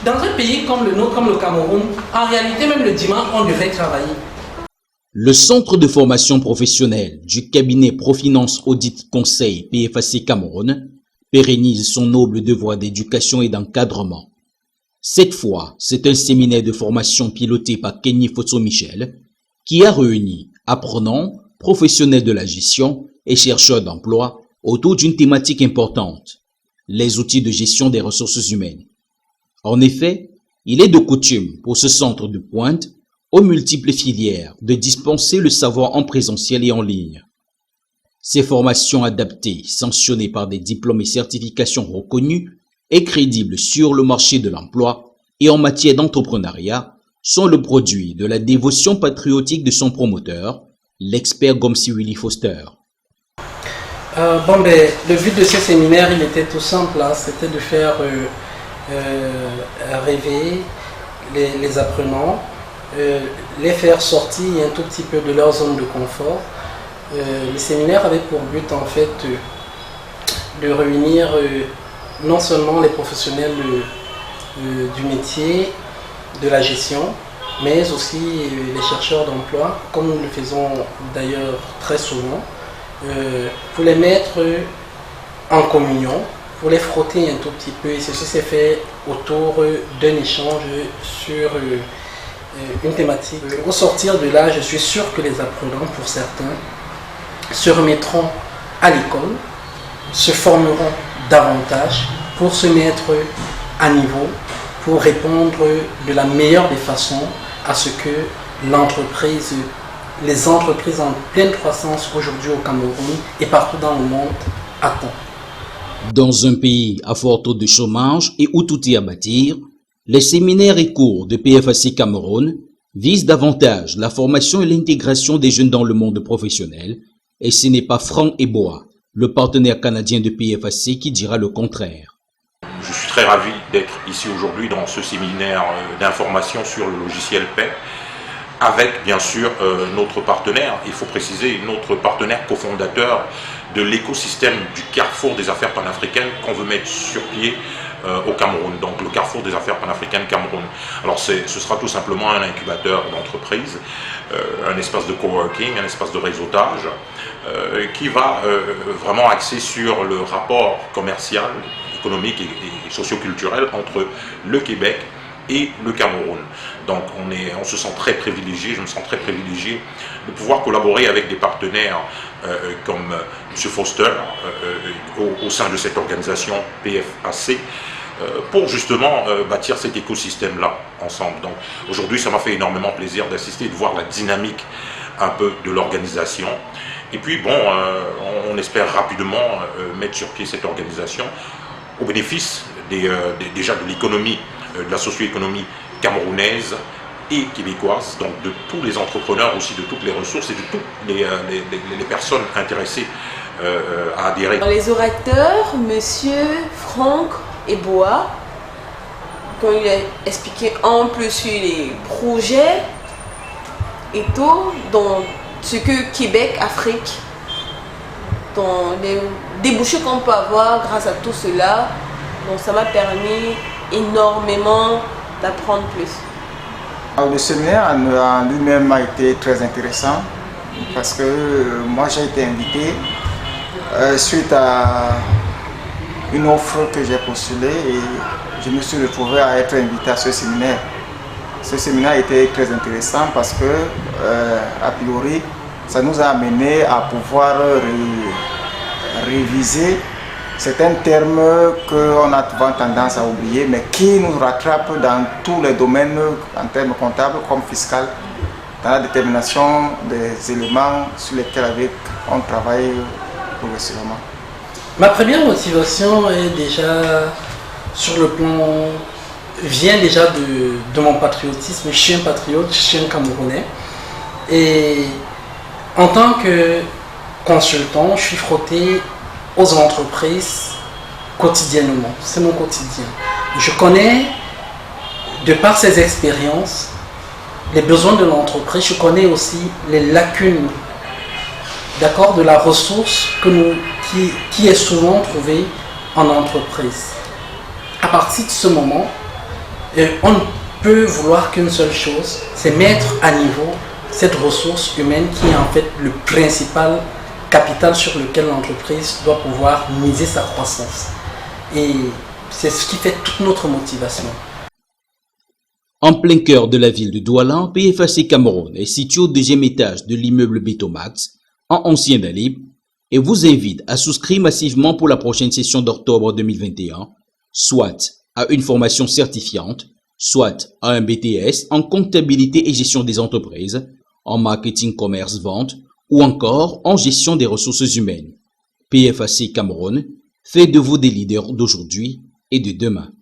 Dans un pays comme le nôtre, comme le Cameroun, en réalité, même le dimanche, on devrait travailler. Le Centre de formation professionnelle du cabinet Profinance Audit Conseil PFAC Cameroun pérennise son noble devoir d'éducation et d'encadrement. Cette fois, c'est un séminaire de formation piloté par Kenny Fosso-Michel qui a réuni apprenants, professionnels de la gestion et chercheurs d'emploi autour d'une thématique importante, les outils de gestion des ressources humaines. En effet, il est de coutume pour ce centre de pointe aux multiples filières de dispenser le savoir en présentiel et en ligne. Ces formations adaptées, sanctionnées par des diplômes et certifications reconnus et crédibles sur le marché de l'emploi et en matière d'entrepreneuriat, sont le produit de la dévotion patriotique de son promoteur, l'expert Gomsi Willy Foster. Le but de ce séminaire, il était tout simple, c'était de faire rêver les apprenants, les faire sortir un tout petit peu de leur zone de confort. Le séminaire avait pour but en fait de réunir non seulement les professionnels du métier, de la gestion, mais aussi les chercheurs d'emploi, comme nous le faisons d'ailleurs très souvent, pour les mettre en communion, pour les frotter un tout petit peu. Et ceci s'est fait autour d'un échange sur une thématique. Au sortir de là, je suis sûr que les apprenants, pour certains, se remettront à l'école, se formeront davantage pour se mettre à niveau, pour répondre de la meilleure des façons à ce que les entreprises en pleine croissance aujourd'hui au Cameroun et partout dans le monde attendent. Dans un pays à fort taux de chômage et où tout est à bâtir, les séminaires et cours de PFAC Cameroun visent davantage la formation et l'intégration des jeunes dans le monde professionnel, et ce n'est pas Franck Eboa, le partenaire canadien de PFAC, qui dira le contraire. Je suis très ravi d'être ici aujourd'hui dans ce séminaire d'information sur le logiciel PAIE, avec bien sûr notre partenaire, il faut préciser, notre partenaire cofondateur de l'écosystème du carrefour des affaires panafricaines qu'on veut mettre sur pied au Cameroun, donc le carrefour des affaires panafricaines Cameroun. Alors ce sera tout simplement un incubateur d'entreprise, un espace de coworking, un espace de réseautage, qui va vraiment axer sur le rapport commercial, économique et socio-culturel entre le Québec et le Cameroun. Donc on se sent très privilégié, je me sens très privilégié de pouvoir collaborer avec des partenaires comme M. Foster au sein de cette organisation PFAC pour justement bâtir cet écosystème-là ensemble. Donc aujourd'hui, ça m'a fait énormément plaisir d'assister, de voir la dynamique un peu de l'organisation. Et puis bon, on espère rapidement mettre sur pied cette organisation au bénéfice déjà de l'économie, de la socio-économie camerounaise et québécoise, donc de tous les entrepreneurs aussi, de toutes les ressources et de toutes les personnes intéressées à adhérer. Les orateurs, monsieur Franck Eboa, quand il a expliqué un peu sur les projets et tout, dans ce que Québec, Afrique, dans les débouchés qu'on peut avoir grâce à tout cela, donc ça m'a permis énormément d'apprendre plus. Le séminaire en lui-même a été très intéressant parce que moi j'ai été invité suite à une offre que j'ai postulée et je me suis retrouvé à être invité à ce séminaire. Ce séminaire était très intéressant parce que, a priori, ça nous a amené à pouvoir réviser certains termes qu'on a souvent tendance à oublier, mais qui nous rattrapent dans tous les domaines en termes comptables comme fiscal, dans la détermination des éléments sur lesquels on travaille progressivement. Ma première motivation est déjà sur le plan, vient déjà de mon patriotisme. Je suis un patriote, je suis un Camerounais. Et en tant que consultant, je suis frotté aux entreprises quotidiennement. C'est mon quotidien. Je connais, de par ces expériences, les besoins de l'entreprise. Je connais aussi les lacunes, d'accord, de la ressource qui est souvent trouvée en entreprise. À partir de ce moment, on ne peut vouloir qu'une seule chose, c'est mettre à niveau cette ressource humaine qui est en fait le principal capital sur lequel l'entreprise doit pouvoir miser sa croissance. Et c'est ce qui fait toute notre motivation. En plein cœur de la ville de Douala, PFAC Cameroun est situé au deuxième étage de l'immeuble Betomax, en ancien Dalib, et vous invite à souscrire massivement pour la prochaine session d'octobre 2021, soit à une formation certifiante, soit à un BTS en comptabilité et gestion des entreprises, en marketing, commerce, vente, ou encore en gestion des ressources humaines. PFAC Cameroun fait de vous des leaders d'aujourd'hui et de demain.